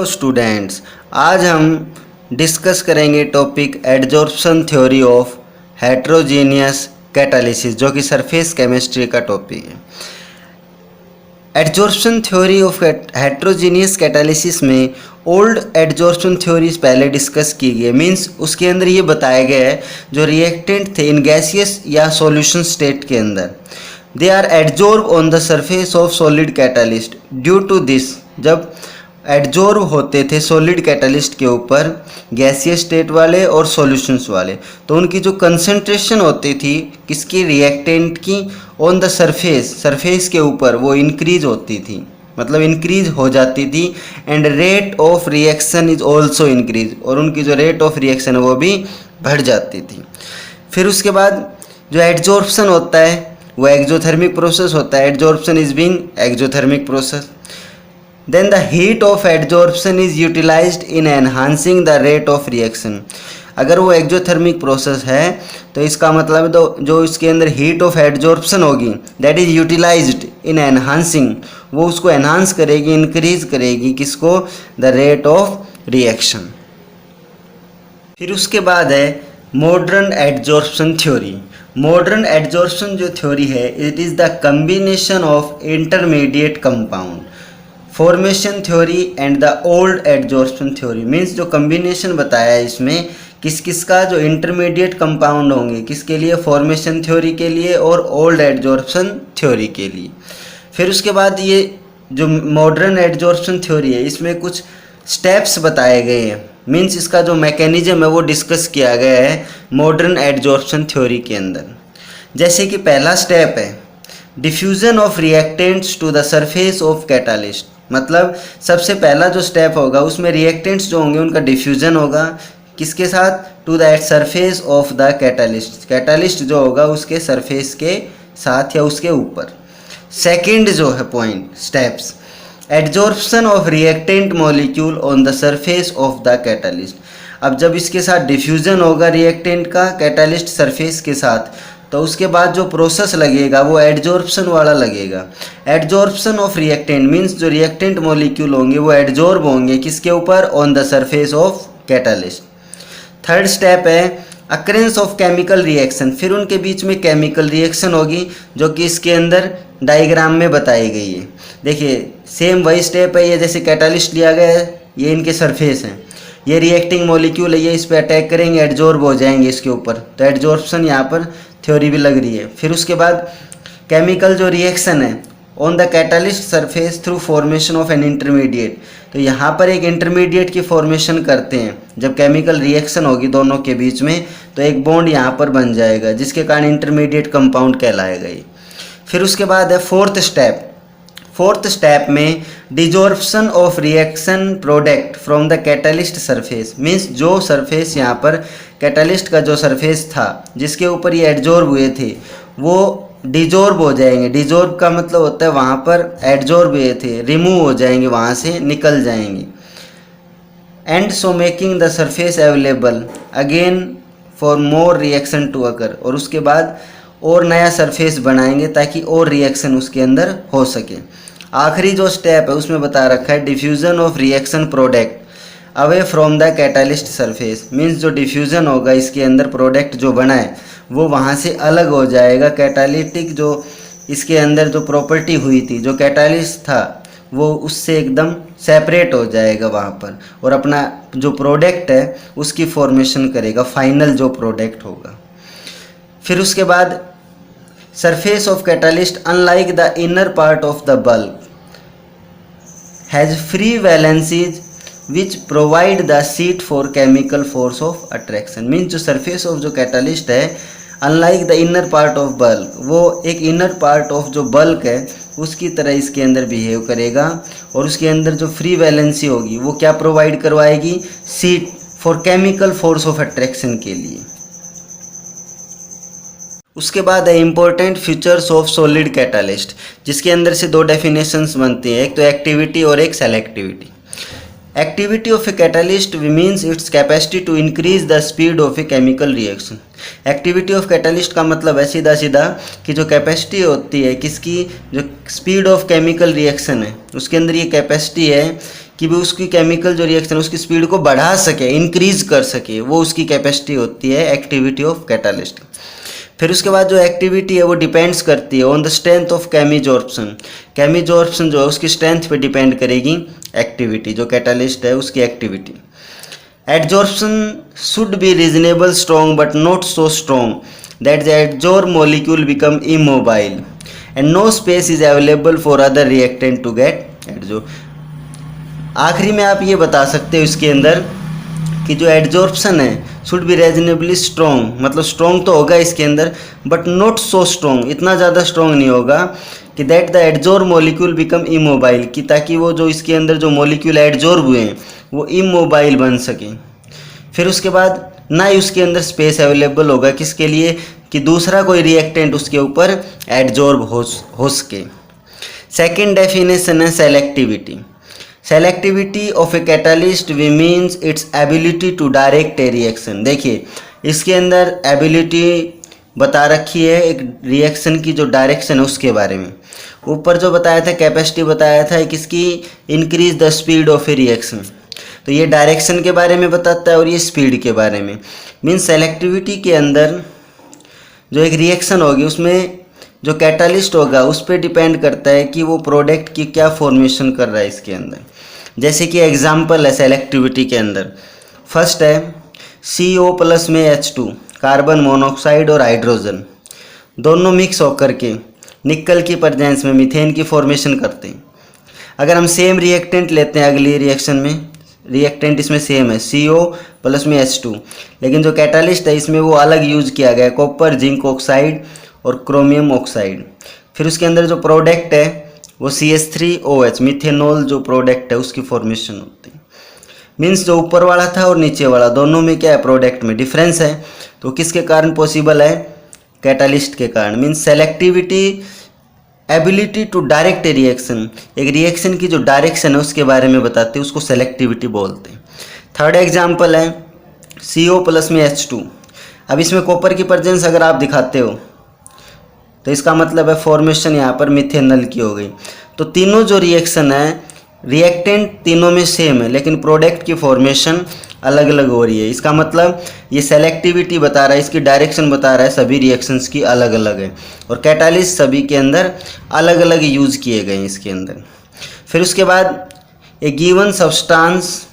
Hello students, आज हम discuss करेंगे topic adsorption theory of heterogeneous catalysis, जो कि सरफेस केमिस्ट्री का टॉपिक है। Adsorption theory of heterogeneous catalysis में ओल्ड एडजॉर्प्शन थ्योरीज पहले डिस्कस की गई, मींस उसके अंदर ये बताया गया है जो रिएक्टेंट थे इन गैसियस या सॉल्यूशन स्टेट के अंदर, they are adsorb on the surface of solid catalyst. Due to this, जब एडजॉर्ब होते थे सॉलिड कैटालिस्ट के ऊपर गैसियस स्टेट वाले और सॉल्यूशंस वाले, तो उनकी जो कंसंट्रेशन होती थी किसकी, रिएक्टेंट की, ऑन द सरफेस के ऊपर वो इंक्रीज होती थी, मतलब इंक्रीज हो जाती थी। And rate of reaction is also increase, और उनकी जो रेट ऑफ रिएक्शन है वो भी बढ़ जाती थी। फिर उसके बाद जो एडजॉर्प्शन होता है वो एक्जोथर्मिक प्रोसेस होता है। Adsorption is being exothermic process. Then the heat of adsorption is utilized in enhancing the rate of reaction। अगर वो एक्जोथर्मिक प्रोसेस है तो इसका मतलब तो जो इसके अंदर हीट ऑफ एडजॉर्प्शन होगी that is utilised in enhancing, वो उसको एनहांस करेगी, इंक्रीज करेगी किसको, द रेट ऑफ रिएक्शन। फिर उसके बाद है modern adsorption theory. Modern adsorption जो थ्योरी है it is the combination of intermediate compound formation theory and the old adsorption theory. Means जो कम्बिनेशन बताया है इसमें किस किस का, जो इंटरमीडिएट कंपाउंड होंगे किसके लिए, फॉर्मेशन थ्योरी के लिए और ओल्ड एडजॉर्प्शन थ्योरी के लिए। फिर उसके बाद ये जो मॉडर्न एडजॉर्प्शन थ्योरी है इसमें कुछ स्टेप्स बताए गए हैं, मीन्स इसका जो मैकेनिज्म है वो डिस्कस किया गया है मॉडर्न एडजॉर्प्शन थ्योरी के अंदर। जैसे कि पहला स्टेप है diffusion of reactants to the surface of catalyst, मतलब सबसे पहला जो स्टेप होगा उसमें रिएक्टेंट्स जो होंगे उनका डिफ्यूजन होगा किसके साथ, to the surface of the catalyst, catalyst जो होगा उसके सरफेस के साथ या उसके ऊपर। सेकंड जो है point steps, adsorption of reactant molecule on the surface of the catalyst. अब जब इसके साथ डिफ्यूजन होगा रिएक्टेंट का कैटालिस्ट सरफेस के साथ, तो उसके बाद जो प्रोसेस लगेगा वो एडजॉर्प्शन वाला लगेगा। एडजॉर्प्शन ऑफ रिएक्टेंट मींस जो रिएक्टेंट मॉलिक्यूल होंगे वो एडजॉर्ब होंगे किसके ऊपर, on the surface of catalyst. Third step है अकरेंस ऑफ केमिकल रिएक्शन, फिर उनके बीच में केमिकल रिएक्शन होगी जो कि इसके अंदर डायग्राम में बताई गई है। देखिए सेम वही स्टेप है, ये जैसे कैटालिस्ट लिया गया है, ये इनके सरफेस हैं, ये रिएक्टिंग मॉलिक्यूल है, ये इस पर अटैक करेंगे, एडजॉर्ब हो जाएंगे इसके ऊपर, तो एडजॉर्प्शन यहाँ पर थ्योरी भी लग रही है। फिर उसके बाद केमिकल जो रिएक्शन है on the catalyst surface through formation of an intermediate, तो यहाँ पर एक इंटरमीडिएट की फॉर्मेशन करते हैं। जब केमिकल रिएक्शन होगी दोनों के बीच में तो एक बॉन्ड यहाँ पर बन जाएगा जिसके कारण इंटरमीडिएट कंपाउंड कहलाएगा ये। फिर उसके बाद है फोर्थ स्टेप। फोर्थ स्टेप में desorption of reaction product from the catalyst surface, means जो सरफेस यहाँ पर कैटालिस्ट का जो सरफेस था जिसके ऊपर ये एडजॉर्ब हुए थे वो डिजॉर्ब हो जाएंगे। डिजॉर्ब का मतलब होता है वहाँ पर एडजॉर्ब हुए थे, रिमूव हो जाएंगे, वहाँ से निकल जाएंगे। And so making the surface available again for more reaction to occur, और उसके बाद और नया सरफेस बनाएंगे ताकि और रिएक्शन उसके अंदर हो सके। आखिरी जो स्टेप है उसमें बता रखा है diffusion of reaction product away from the catalyst surface, means जो डिफ्यूजन होगा इसके अंदर प्रोडक्ट जो बना है वो वहाँ से अलग हो जाएगा। कैटालिटिक जो इसके अंदर जो प्रॉपर्टी हुई थी, जो कैटालिस्ट था वो उससे एकदम सेपरेट हो जाएगा वहाँ पर, और अपना जो प्रोडक्ट है उसकी फॉर्मेशन करेगा, फाइनल जो प्रोडक्ट होगा। फिर उसके बाद surface of catalyst unlike the inner part of the bulb has free valencies which provide the seat for chemical force of attraction, means जो सरफेस ऑफ जो कैटालिस्ट है unlike the inner part of bulk, वो एक inner part of जो bulk है उसकी तरह इसके अंदर बिहेव करेगा, और उसके अंदर जो फ्री वैलेंसी होगी वो क्या प्रोवाइड करवाएगी, seat for chemical force of attraction के लिए। उसके बाद है important features of solid catalyst, जिसके अंदर से दो डेफिनेशंस बनती हैं, एक तो एक्टिविटी और एक selectivity. Activity of a catalyst means its capacity to increase the speed of a chemical reaction. Activity of catalyst का मतलब है सीधा सीधा कि जो कैपेसिटी होती है किसकी, जो स्पीड ऑफ केमिकल रिएक्शन है उसके अंदर ये कैपेसिटी है कि भी उसकी केमिकल जो रिएक्शन उसकी स्पीड को बढ़ा सके, इंक्रीज कर सके, वो उसकी कैपेसिटी होती है एक्टिविटी ऑफ कैटालिस्ट। फिर उसके बाद जो एक्टिविटी है वो डिपेंड्स करती है ऑन द स्ट्रेंथ ऑफ केमिजॉर्प्शन। केमिजॉर्प्शन जो है उसकी स्ट्रेंथ पे डिपेंड करेगी एक्टिविटी, जो कैटालिस्ट है उसकी activity. Adsorption should be reasonable strong but not so strong that the adsorb molecule become immobile and no space is available for other reactant to get adsorb. आखिरी में आप ये बता सकते हो इसके अंदर कि जो एडजॉर्प्शन है शुड बी रीजनेबली स्ट्रॉन्ग, मतलब स्ट्रॉन्ग तो होगा इसके अंदर बट नॉट सो स्ट्रॉन्ग, इतना ज़्यादा स्ट्रॉन्ग नहीं होगा कि that the adsorb molecule become immobile, कि ताकि वो जो इसके अंदर जो मॉलिक्यूल एडजॉर्ब हुए हैं वो इमोबाइल बन सके। फिर उसके बाद ना ही उसके अंदर स्पेस अवेलेबल होगा किसके लिए, कि दूसरा कोई रिएक्टेंट उसके ऊपर एडजॉर्ब हो सके। सेकेंड डेफिनेशन है selectivity. Selectivity of a catalyst we means its ability to direct a reaction. देखिए इसके अंदर एबिलिटी बता रखी है एक रिएक्शन की जो डायरेक्शन है उसके बारे में। ऊपर जो बताया था कैपेसिटी बताया था किसकी, increase the speed of A reaction, तो ये डायरेक्शन के बारे में बताता है और ये स्पीड के बारे में। मीन्स सेलेक्टिविटी के अंदर जो एक रिएक्शन होगी उसमें जो कैटालिस्ट होगा उस पर डिपेंड करता है कि वो प्रोडक्ट की क्या फॉर्मेशन कर रहा है इसके अंदर। जैसे कि एग्जांपल है सेलेक्टिविटी के अंदर, फर्स्ट है CO प्लस में H2, कार्बन मोनोऑक्साइड और हाइड्रोजन दोनों मिक्स होकर के निकल की प्रेजेंस में मीथेन की फॉर्मेशन करते हैं। अगर हम सेम रिएक्टेंट लेते हैं अगली रिएक्शन में, रिएक्टेंट इसमें सेम है CO प्लस में H2, लेकिन जो कैटालिस्ट है इसमें वो अलग यूज किया गया है, कॉपर जिंक ऑक्साइड और क्रोमियम ऑक्साइड। फिर उसके अंदर जो प्रोडक्ट है वो CH3OH मिथेनॉल जो प्रोडक्ट है उसकी फॉर्मेशन होती है। मीन्स जो ऊपर वाला था और नीचे वाला दोनों में क्या है, प्रोडक्ट में डिफरेंस है, तो किसके कारण पॉसिबल है, कैटालिस्ट के कारण। Means selectivity ability to direct a reaction, एक रिएक्शन की जो डायरेक्शन है उसके बारे में बताते हैं, उसको सेलेक्टिविटी बोलते हैं। थर्ड एग्जाम्पल है CO प्लस में H2। अब इसमें कॉपर की प्रेजेंस अगर आप दिखाते हो तो इसका मतलब है फॉर्मेशन यहाँ पर मिथेनॉल की हो गई। तो तीनों जो रिएक्शन है रिएक्टेंट तीनों में सेम है लेकिन प्रोडक्ट की फॉर्मेशन अलग अलग हो रही है। इसका मतलब ये सेलेक्टिविटी बता रहा है, इसकी डायरेक्शन बता रहा है सभी रिएक्शंस की अलग अलग है और कैटालिस्ट सभी के अंदर अलग अलग यूज़ किए गए हैं इसके अंदर। फिर उसके बाद a given substance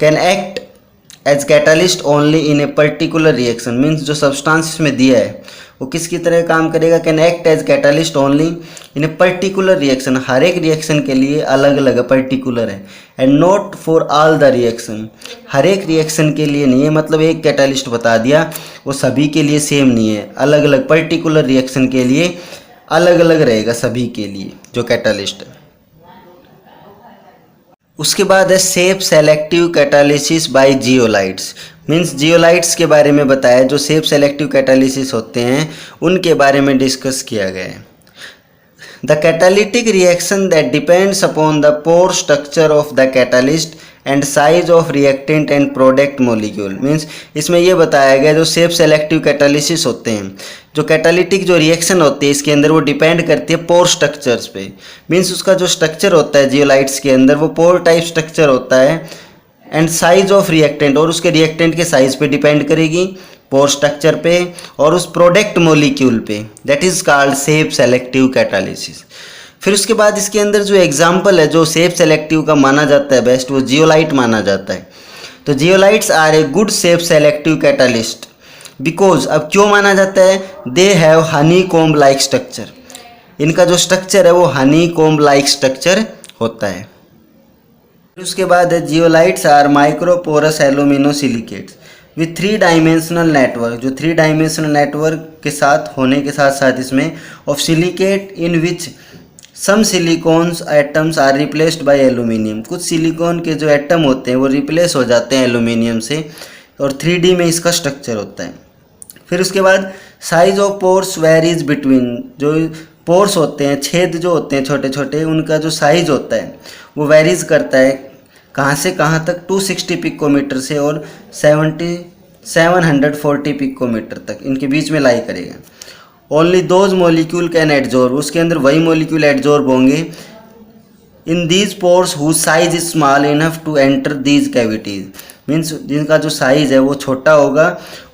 can act as catalyst only in a particular reaction. Means जो सब्सटेंस इसमें दिया है वो किसकी तरह काम करेगा, can act as catalyst only in a particular reaction, हर एक रिएक्शन के लिए अलग अलग है, पर्टिकुलर है, and not for all the reaction, हर एक रिएक्शन के लिए नहीं है। मतलब एक कैटालिस्ट बता दिया वो सभी के लिए सेम नहीं है, अलग अलग पर्टिकुलर रिएक्शन के लिए अलग अलग रहेगा सभी के लिए जो कैटालिस्ट है। उसके बाद है shape selective catalysis by zeolites. Means zeolites के बारे में बताया, जो सेफ सेलेक्टिव कैटालिसिस होते हैं उनके बारे में डिस्कस किया गया है। The catalytic reaction that depends upon the pore structure of the catalyst and size of reactant and product molecule. Means इसमें यह बताया गया जो सेफ सेलेक्टिव कैटालिसिस होते हैं, जो कैटालिटिक जो रिएक्शन होती है इसके अंदर वो डिपेंड करती है पोर स्ट्रक्चर्स पे। मीन्स उसका जो स्ट्रक्चर होता है जियोलाइट्स के अंदर वो पोर टाइप स्ट्रक्चर होता है, एंड साइज ऑफ रिएक्टेंट, और उसके रिएक्टेंट के साइज पे डिपेंड करेगी, पोर स्ट्रक्चर पे और उस प्रोडक्ट मॉलिक्यूल पे। That is called safe selective catalysis. फिर उसके बाद इसके अंदर जो एग्जाम्पल है जो सेफ सेलेक्टिव का माना जाता है बेस्ट, वो जियोलाइट माना जाता है। तो zeolites are a good shape selective catalyst because, अब क्यों माना जाता है, they have honeycomb like structure, इनका जो स्ट्रक्चर है वो हनी कोम्ब लाइक स्ट्रक्चर होता है। उसके बाद है zeolites are microporous aluminosilicates with 3 dimensional network, जो 3 डायमेंशनल नेटवर्क के साथ होने के साथ साथ इसमें of silicate in which some silicons atoms are replaced by aluminium, कुछ सिलिकॉन के जो एटम होते हैं वो रिप्लेस हो जाते हैं एल्यूमिनियम से, और 3D में इसका स्ट्रक्चर होता है। फिर उसके बाद size of pores varies between, जो पोर्स होते हैं, छेद जो होते हैं छोटे छोटे, उनका जो साइज होता है वो वेरीज करता है कहाँ से कहाँ तक, 260 पिकोमीटर से और 740 पिकोमीटर तक, इनके बीच में लाई करेगा। Only those molecule can adsorb, उसके अंदर वही मॉलिक्यूल एडजॉर्ब होंगे in these pores whose size is small enough to enter these cavities, means जिनका जो साइज है वो छोटा होगा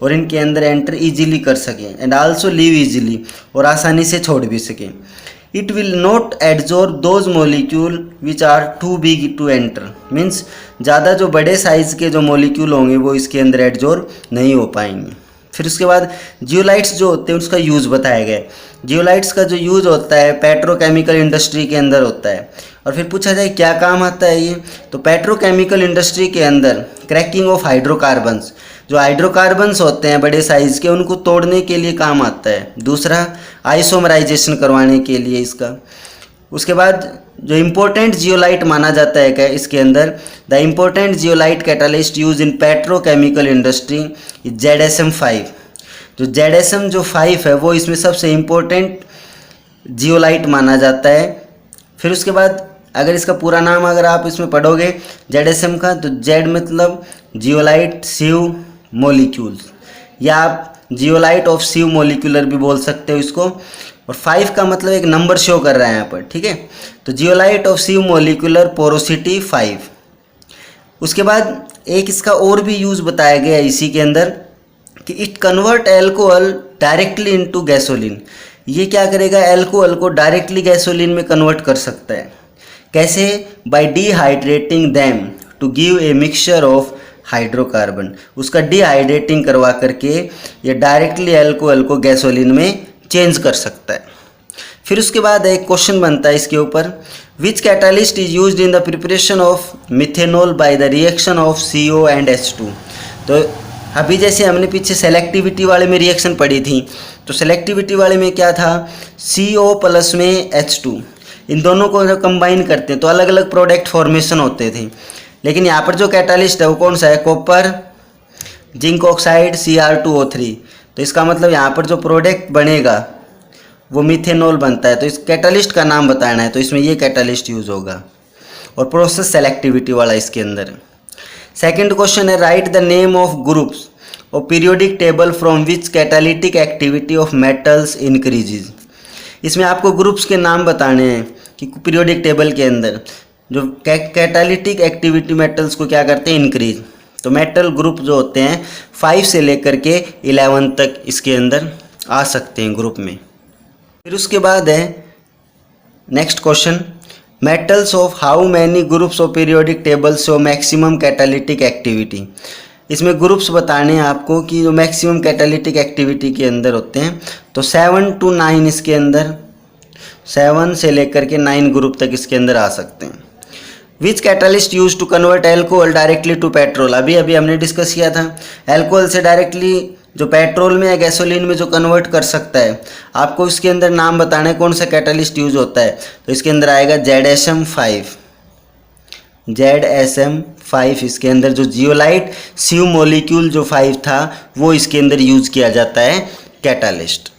और इनके अंदर एंटर इजीली कर सकें, एंड आल्सो लीव इजीली, और आसानी से छोड़ भी सकें। It will not absorb those molecule which are too big to enter, means ज़्यादा जो बड़े साइज़ के जो मोलिक्यूल होंगे वो इसके अंदर एब्जॉर्ब नहीं हो पाएंगे। फिर उसके बाद जियोलाइट्स जो होते हैं उसका यूज़ बताया गया है। जियोलाइट्स का जो यूज़ होता है पेट्रोकेमिकल इंडस्ट्री के अंदर होता है। और फिर पूछा जाए क्या काम आता है ये, तो पेट्रोकेमिकल इंडस्ट्री के अंदर क्रैकिंग ऑफ हाइड्रोकार्बन्स, जो हाइड्रोकार्बन्स होते हैं बड़े साइज़ के उनको तोड़ने के लिए काम आता है। दूसरा आइसोमराइजेशन करवाने के लिए इसका। उसके बाद जो इम्पोर्टेंट जियोलाइट माना जाता है क्या इसके अंदर, the important zeolite catalyst use in petrochemical industry is ZSM5। जो ZSM5 है वो इसमें सबसे इम्पोर्टेंट जियोलाइट माना जाता है। फिर उसके बाद अगर इसका पूरा नाम अगर आप इसमें पढ़ोगे ZSM का, तो Z मतलब जियोलाइट सिव मोलिक्यूल्स, या आप जियोलाइट ऑफ सिव मोलिकुलर भी बोल सकते हो इसको। और 5 का मतलब एक नंबर शो कर रहा है यहाँ पर, ठीक है। तो zeolite of sieve molecular porosity 5। उसके बाद एक इसका और भी यूज़ बताया गया है इसी के अंदर कि it convert alcohol directly into gasoline. ये क्या करेगा, एल्कोहल को डायरेक्टली गैसोलीन में कन्वर्ट कर सकता है। कैसे, by dehydrating them to give a mixture of hydrocarbon. उसका डिहाइड्रेटिंग करवा करके ये डायरेक्टली एल्कोहल को गैसोलीन में चेंज कर सकता है। फिर उसके बाद एक क्वेश्चन बनता है इसके ऊपर, which catalyst is used in the preparation of methanol by the reaction of CO and H2। तो अभी जैसे हमने पीछे सेलेक्टिविटी वाले में रिएक्शन पढ़ी थी, तो सेलेक्टिविटी वाले में क्या था, CO प्लस में H2, इन दोनों को जब कंबाइन करते हैं तो अलग अलग प्रोडक्ट फॉर्मेशन होते थे। लेकिन यहाँ पर जो कैटालिस्ट है वो कौन सा है, कॉपर जिंक ऑक्साइड Cr2O3। तो इसका मतलब यहाँ पर जो प्रोडक्ट बनेगा वो मिथेनॉल बनता है। तो इस कैटालिस्ट का नाम बताना है, तो इसमें ये कैटालिस्ट यूज़ होगा। और प्रोसेस सेलेक्टिविटी वाला इसके अंदर। सेकंड क्वेश्चन है, write the name of groups और periodic table from which catalytic activity of metals increases. इसमें आपको ग्रुप्स के नाम बताने हैं कि पीरियोडिक टेबल के अंदर जो कैटालिटिक एक्टिविटी मेटल्स को क्या करते हैं, इंक्रीज। तो मेटल ग्रुप जो होते हैं 5 से लेकर के 11 तक इसके अंदर आ सकते हैं ग्रुप में। फिर उसके बाद है next question, metals of how many groups of periodic table show maximum catalytic activity. इसमें ग्रुप्स बताने हैं आपको कि जो मैक्सिमम कैटालिटिक एक्टिविटी के अंदर होते हैं। तो 7 to 9 इसके अंदर, 7 से लेकर के 9 ग्रुप तक इसके अंदर आ सकते हैं। Which catalyst use to convert alcohol directly to petrol. अभी हमने डिस्कस किया था, एल्कोहल से डायरेक्टली जो पेट्रोल में या गैसोलीन में जो कन्वर्ट कर सकता है। आपको इसके अंदर नाम बताना है कौन सा कैटालिस्ट यूज होता है। तो इसके अंदर आएगा ZSM5। ZSM5 इसके अंदर जो जियोलाइट सिव मोलिक्यूल जो 5 था वो इसके अंदर यूज किया जाता है कैटालिस्ट।